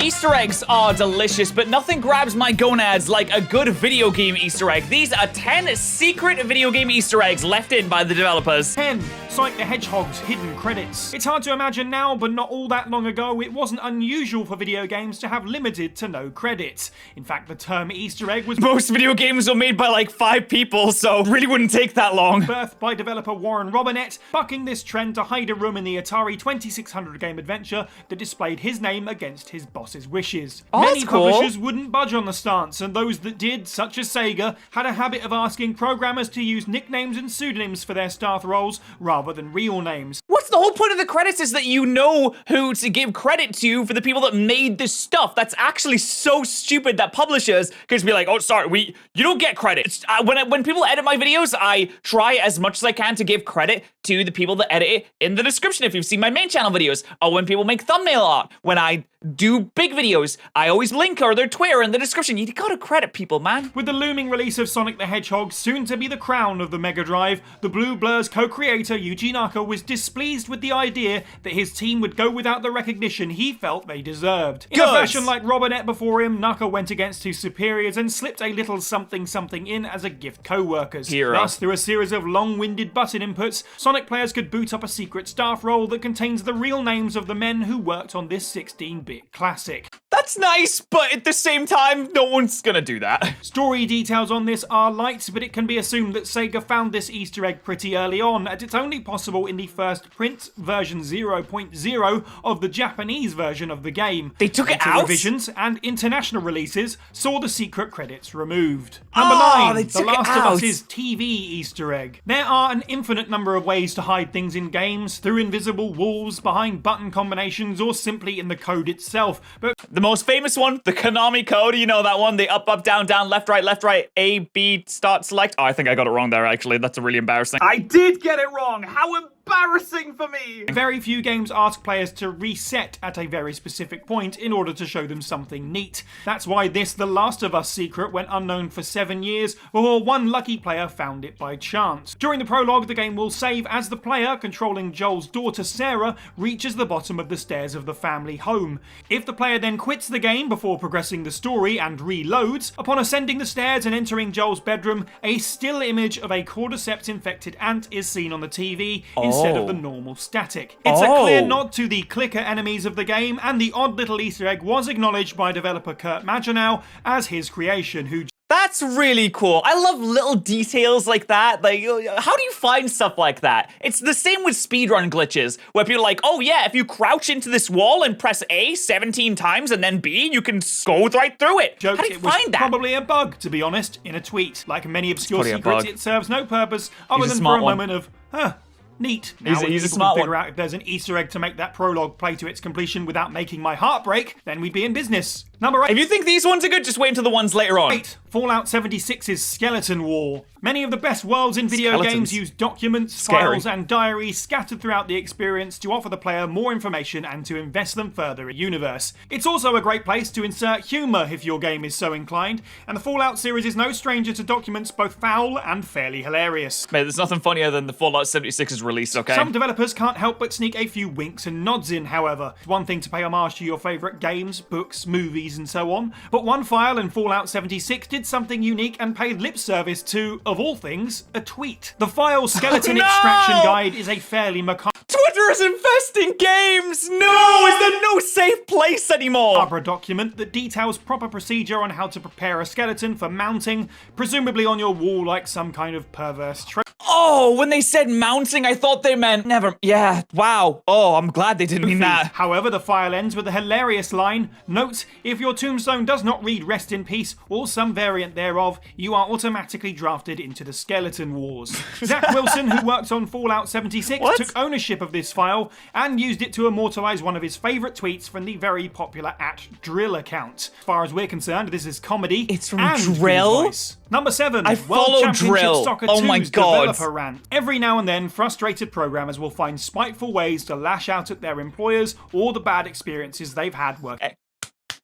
Easter eggs are delicious, but nothing grabs my gonads like a good video game Easter egg. These are 10 secret video game Easter eggs left in by the developers. 10. Sonic the Hedgehog's hidden credits. It's hard to imagine now, but not all that long ago, it wasn't unusual for video games to have limited to no credits. In fact, the term Easter egg was Most video games were made by like 5 people, so it really wouldn't take that long. birthed by developer Warren Robinett, bucking this trend to hide a room in the Atari 2600 game adventure that displayed his name against his boss's wishes. Oh, Many that's cool. publishers wouldn't budge on the stance, and those that did, such as Sega, had a habit of asking programmers to use nicknames and pseudonyms for their staff roles rather than real names. What's the whole point of the credits is that you know who to give credit to for the people that made this stuff. That's actually so stupid that publishers can just be like, oh, sorry, you don't get credit. When people edit my videos, I try as much as I can to give credit to the people that edit it in the description if you've seen my main channel videos, or when people make thumbnail art, when I do big videos, I always link or their Twitter in the description. You gotta credit people, man. With the looming release of Sonic the Hedgehog, soon to be the crown of the Mega Drive, the Blue Blur's co-creator Yuji Naka was displeased with the idea that his team would go without the recognition he felt they deserved. In a fashion like Robinett before him, Naka went against his superiors and slipped a little something something in as a gift co-workers. Thus, through a series of long-winded button inputs, Sonic players could boot up a secret staff role that contains the real names of the men who worked on this 16-bit classic. That's nice, but at the same time, no one's gonna do that. Story details on this are light, but it can be assumed that Sega found this Easter egg pretty early on, as it's only possible in the first print version 0.0 of the Japanese version of the game. They took it Later out? revisions and international releases saw the secret credits removed. Number Oh, 9, they The took it Last of out. Us's TV Easter egg. There are an infinite number of ways to hide things in games, through invisible walls, behind button combinations, or simply in the code itself, but The most famous one, the Konami code, you know that one, the up, down, left, right, A, B, start, select. Oh, I think I got it wrong there, actually. That's really embarrassing. I did get it wrong! How embarrassing for me! very few games ask players to reset at a very specific point in order to show them something neat. That's why this The Last of Us secret went unknown for 7 years, before one lucky player found it by chance. During the prologue, the game will save as the player, controlling Joel's daughter Sarah, reaches the bottom of the stairs of the family home. If the player then quits the game before progressing the story and reloads, upon ascending the stairs and entering Joel's bedroom, a still image of a cordyceps infected ant is seen on the TV instead of the normal static. It's a clear nod to the clicker enemies of the game, and the odd little Easter egg was acknowledged by developer Kurt Magenow as his creation, who That's really cool. I love little details like that. Like, how do you find stuff like that? It's the same with speedrun glitches, where people are like, oh yeah, if you crouch into this wall and press A 17 times and then B, you can go right through it. joked How do you it was find that? probably a bug, to be honest, in a tweet. Like many obscure probably a secrets, bug. it serves no purpose other He's a than for smart a one. moment of, neat. Now, He's if a people smart can figure one. out if there's an Easter egg to make that prologue play to its completion without making my heart break, then we'd be in business. Number 8. If you think these ones are good, just wait until the ones later on. Fallout 76's Skeleton Wall. Many of the best worlds in video Skeletons. games use documents, Scary. files, and diaries scattered throughout the experience to offer the player more information and to invest them further in the universe. It's also a great place to insert humour if your game is so inclined, and the Fallout series is no stranger to documents both foul and fairly hilarious. Mate, there's nothing funnier than the Fallout 76's release, okay? Some developers can't help but sneak a few winks and nods in, however. It's one thing to pay homage to your favourite games, books, movies, and so on, but one file in Fallout 76 did something unique and paid lip service to, of all things, a tweet. The file Skeleton Extraction Guide is a fairly macabre Twitter is investing games! No! Is there no safe place anymore? document that details proper procedure on how to prepare a skeleton for mounting, presumably on your wall like some kind of perverse trope. Oh, when they said mounting, I thought they meant never. Yeah, wow. Oh, I'm glad they didn't mean that. However, the file ends with a hilarious line. Note, if your tombstone does not read rest in peace or some variant thereof, you are automatically drafted into the Skeleton Wars. Zach Wilson, who worked on Fallout 76, took ownership of this file and used it to immortalize one of his favorite tweets from the very popular @Drill account. As far as we're concerned, this is comedy. It's from and good Drill? advice. Number 7. I World follow Championship Drill. Soccer Oh my 2's God. developer rant. Every now and then, frustrated programmers will find spiteful ways to lash out at their employers or the bad experiences they've had working.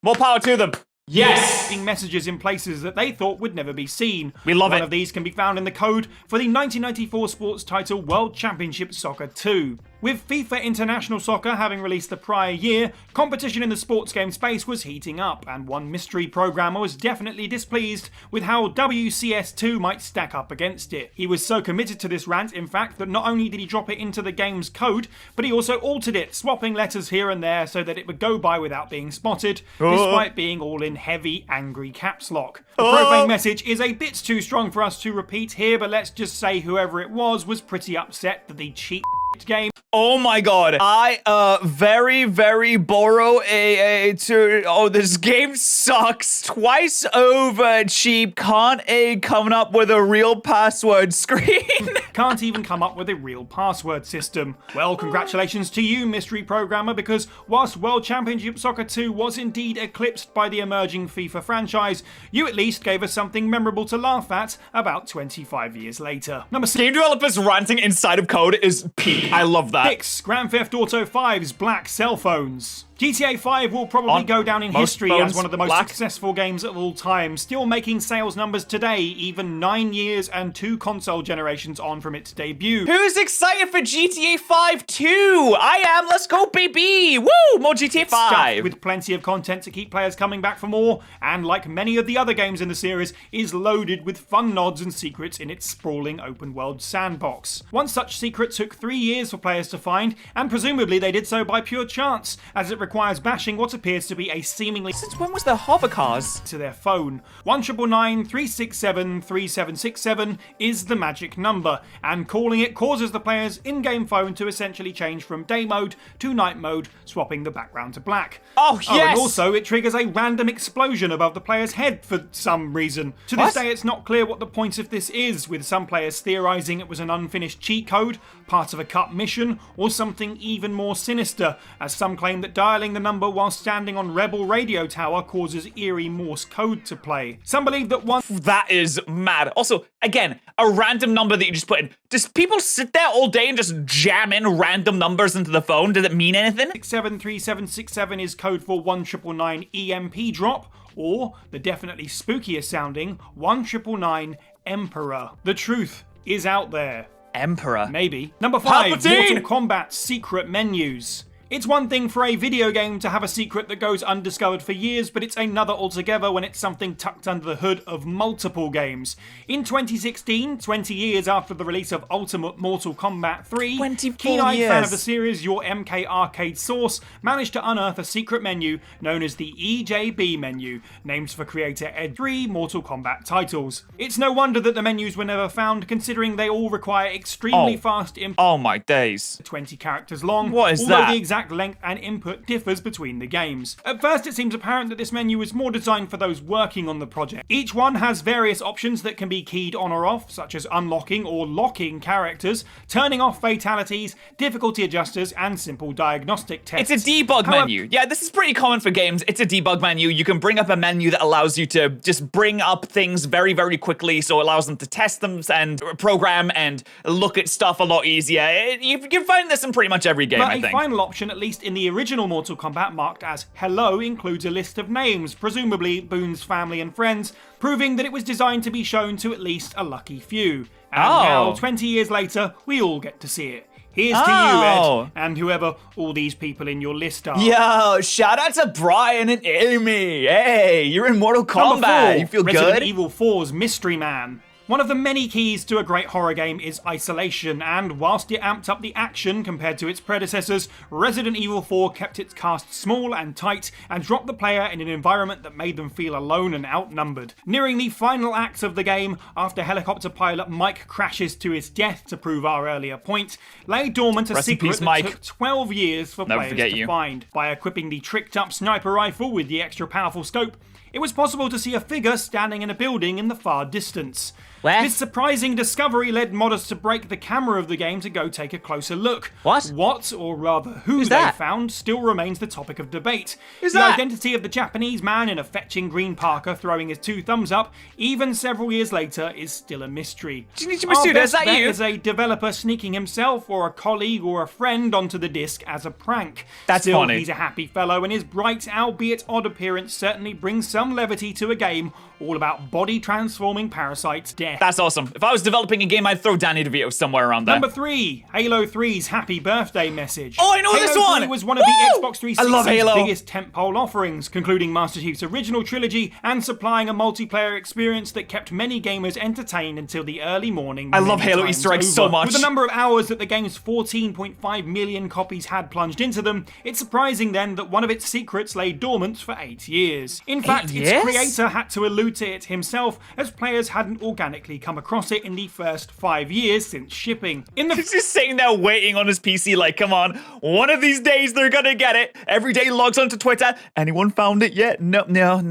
More power to them. Yes! Messages in places that they thought would never be seen. We love One it. of these can be found in the code for the 1994 sports title World Championship Soccer 2. With FIFA International Soccer having released the prior year, competition in the sports game space was heating up, and one mystery programmer was definitely displeased with how WCS2 might stack up against it. He was so committed to this rant, in fact, that not only did he drop it into the game's code, but he also altered it, swapping letters here and there so that it would go by without being spotted, despite being all in heavy, angry caps lock. The profane message is a bit too strong for us to repeat here, but let's just say whoever it was pretty upset that the cheap game. Oh my god. I very borrow this game sucks. Twice over cheap. Can't coming up with a real password screen. Can't even come up with a real password system. Well, congratulations to you, mystery programmer, because whilst World Championship Soccer 2 was indeed eclipsed by the emerging FIFA franchise, you at least gave us something memorable to laugh at about 25 years later. Number 6. Game developers ranting inside of code is peak. I love that. 6. Grand Theft Auto 5's black cell phones. GTA 5 will probably go down in history as one of the most successful games of all time, still making sales numbers today, even 9 years and 2 console generations on from its debut. Who's excited for GTA 5 too? I am. Let's go, baby. Woo! More GTA 5. Stuffed with plenty of content to keep players coming back for more, and like many of the other games in the series, is loaded with fun nods and secrets in its sprawling open-world sandbox. One such secret took 3 years for players to find, and presumably they did so by pure chance, as it requires bashing what appears to be a seemingly Since when was there hover cars? to their phone. 199-367-3767 is the magic number, and calling it causes the player's in-game phone to essentially change from day mode to night mode, swapping the background to black. Oh, yes! And also it triggers a random explosion above the player's head for some reason. To this day it's not clear what the point of this is, with some players theorising it was an unfinished cheat code, part of a cut mission, or something even more sinister, as some claim that dialing the number while standing on Rebel radio tower causes eerie Morse code to play. Some believe that one... That is mad. Also, again, a random number that you just put in. Does people sit there all day and just jam in random numbers into the phone? Does it mean anything? 673767 is code for 1999 EMP drop, or the definitely spookier sounding 1999 Emperor. The truth is out there. Emperor. Maybe. Number 5, Palpatine! Mortal Kombat secret menus. It's one thing for a video game to have a secret that goes undiscovered for years, but it's another altogether when it's something tucked under the hood of multiple games. In 2016, 20 years after the release of Ultimate Mortal Kombat 3, 24 keen-eyed years. fan of the series, your MK Arcade source, managed to unearth a secret menu known as the EJB menu, named for creator Ed 3 Mortal Kombat titles. It's no wonder that the menus were never found, considering they all require extremely fast input. Oh my days. 20 characters long, What is although that? the exact length and input differs between the games. At first it seems apparent that this menu is more designed for those working on the project. Each one has various options that can be keyed on or off, such as unlocking or locking characters, turning off fatalities, difficulty adjusters, and simple diagnostic tests. It's a debug menu. Yeah, this is pretty common for games. It's a debug menu. You can bring up a menu that allows you to just bring up things very quickly, so it allows them to test them and program and look at stuff a lot easier. You can find this in pretty much every game, But I think. a final option, at least in the original Mortal Kombat, marked as Hello, includes a list of names, presumably Boone's family and friends, proving that it was designed to be shown to at least a lucky few. And now, 20 years later, we all get to see it. Here's to you, Ed, and whoever all these people in your list are. Yo, shout out to Brian and Amy. Hey, you're in Mortal Number Kombat. 4, You feel Resident good? Evil 4's Mystery Man. One of the many keys to a great horror game is isolation, and whilst it amped up the action compared to its predecessors, Resident Evil 4 kept its cast small and tight and dropped the player in an environment that made them feel alone and outnumbered. Nearing the final acts of the game, after helicopter pilot Mike crashes to his death to prove our earlier point, lay dormant a Rest in secret peace, that Mike. took 12 years for Never players forget to you. find. By equipping the tricked-up sniper rifle with the extra powerful scope, it was possible to see a figure standing in a building in the far distance. Where? This surprising discovery led modders to break the camera of the game to go take a closer look. What? What, or rather who Who's they that? found, still remains the topic of debate. Who's the that? identity of the Japanese man in a fetching green parka throwing his 2 thumbs up, even several years later, is still a mystery. Shinichi Our Masuda, best is that bet you? is a developer sneaking himself or a colleague or a friend onto the disc as a prank. That's Still, funny. he's a happy fellow, and his bright, albeit odd appearance certainly brings some levity to a game all about body-transforming parasites, death, Yeah. That's awesome. If I was developing a game, I'd throw Danny DeVito somewhere around there. Number 3, Halo 3's happy birthday message. Oh, I know this Halo one! 3 was one of the Woo! Xbox I love 360's Halo. biggest tentpole offerings, concluding Master Chief's original trilogy and supplying a multiplayer experience that kept many gamers entertained until the early morning. I love many Halo times Easter eggs so over. much. With the number of hours that the game's 14.5 million copies had plunged into them, it's surprising then that one of its secrets lay dormant for 8 years. In fact, its years? creator had to allude to it himself, as players hadn't organically come across it in the first 5 years since shipping. In the He's just sitting there waiting on his PC like, come on, one of these days they're gonna get it. Every day logs onto Twitter. Anyone found it yet? No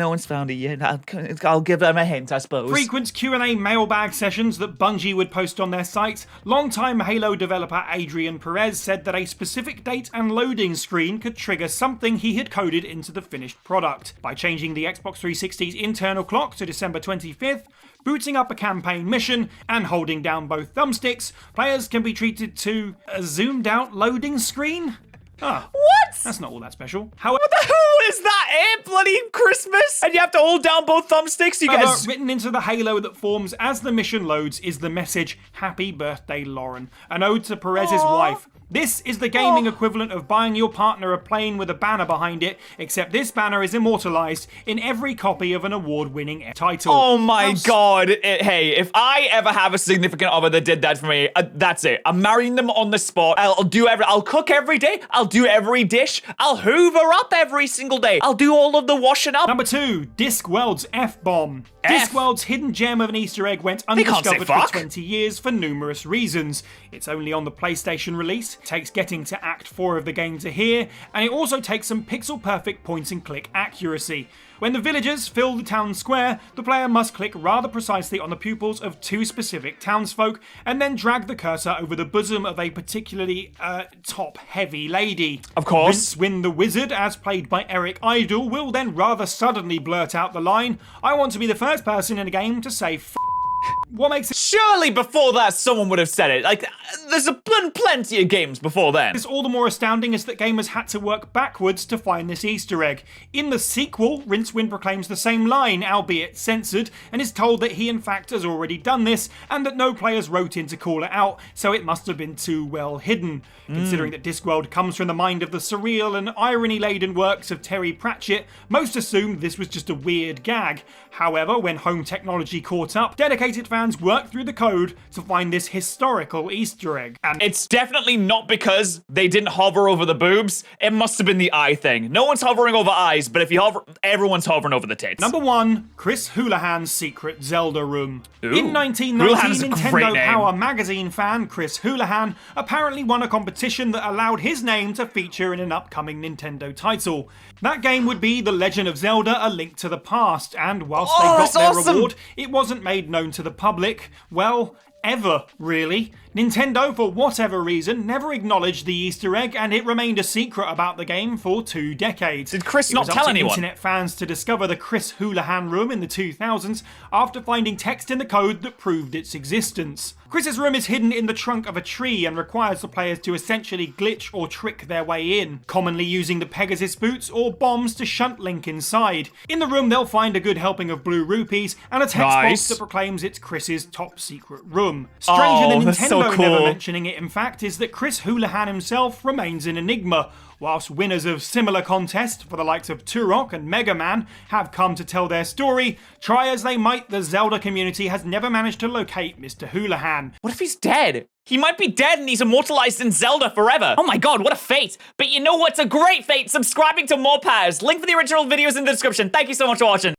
one's found it yet. I'll give them a hint, I suppose. frequent Q&A mailbag sessions that Bungie would post on their site, longtime Halo developer Adrian Perez said that a specific date and loading screen could trigger something he had coded into the finished product. By changing the Xbox 360's internal clock to December 25th, booting up a campaign mission, and holding down both thumbsticks, players can be treated to a zoomed out loading screen? Ah, What? that's not all that special. However, What the hell is that? Bloody Christmas? And you have to hold down both thumbsticks? You guys. written into the halo that forms as the mission loads is the message, "Happy birthday, Lauren," an ode to Perez's wife. This is the gaming equivalent of buying your partner a plane with a banner behind it, except this banner is immortalized in every copy of an award-winning title. Oh my god. Hey, if I ever have a significant other that did that for me, that's it. I'm marrying them on the spot. I'll cook every day. I'll do every dish. I'll hoover up every single day. I'll do all of the washing up. Number 2, Discworld's F-bomb. F? Discworld's hidden gem of an Easter egg went can't say undiscovered for fuck. 20 years for numerous reasons. It's only on the PlayStation release, takes getting to Act 4 of the game to hear, and it also takes some pixel-perfect point-and-click accuracy. When the villagers fill the town square, the player must click rather precisely on the pupils of 2 specific townsfolk, and then drag the cursor over the bosom of a particularly top-heavy lady. Of course. Rincewind the Wizard, as played by Eric Idle, will then rather suddenly blurt out the line, "I want to be the first person in a game to say f***." What makes it Surely before that someone would have said it. Like, there's been plenty of games before then. It's all the more astounding is that gamers had to work backwards to find this Easter egg. In the sequel, Rincewind proclaims the same line, albeit censored, and is told that he in fact has already done this, and that no players wrote in to call it out, so it must have been too well hidden. Considering that Discworld comes from the mind of the surreal and irony-laden works of Terry Pratchett, most assumed this was just a weird gag. However, when home technology caught up, dedicated fans worked through the code to find this historical Easter egg. And It's definitely not because they didn't hover over the boobs. It must have been the eye thing. No one's hovering over eyes, but if you hover, everyone's hovering over the tits. Number 1, Chris Houlihan's secret Zelda room. Ooh. In 1990, Houlihan's a great Nintendo name. Power magazine fan Chris Houlihan apparently won a competition that allowed his name to feature in an upcoming Nintendo title. That game would be The Legend of Zelda: A Link to the Past, and whilst they got that's their awesome. reward, it wasn't made known to the public, well, ever, really. Nintendo, for whatever reason, never acknowledged the Easter egg, and it remained a secret about the game for 2 decades. Did Chris It not was up tell to anyone? Internet fans to discover the Chris Houlihan room in the 2000s after finding text in the code that proved its existence. Chris's room is hidden in the trunk of a tree and requires the players to essentially glitch or trick their way in, commonly using the Pegasus boots or bombs to shunt Link inside. In the room they'll find a good helping of blue rupees and a text Nice. box that proclaims it's Chris's top secret room. Stranger than that's so Nintendo cool. never mentioning it, in fact, is that Chris Houlihan himself remains an enigma, whilst winners of similar contests for the likes of Turok and Mega Man have come to tell their story. Try as they might, the Zelda community has never managed to locate Mr. Houlihan. What if he's dead? He might be dead and he's immortalized in Zelda forever. Oh my god, what a fate. But you know what's a great fate? Subscribing to more patterrz. Link for the original videos in the description. Thank you so much for watching.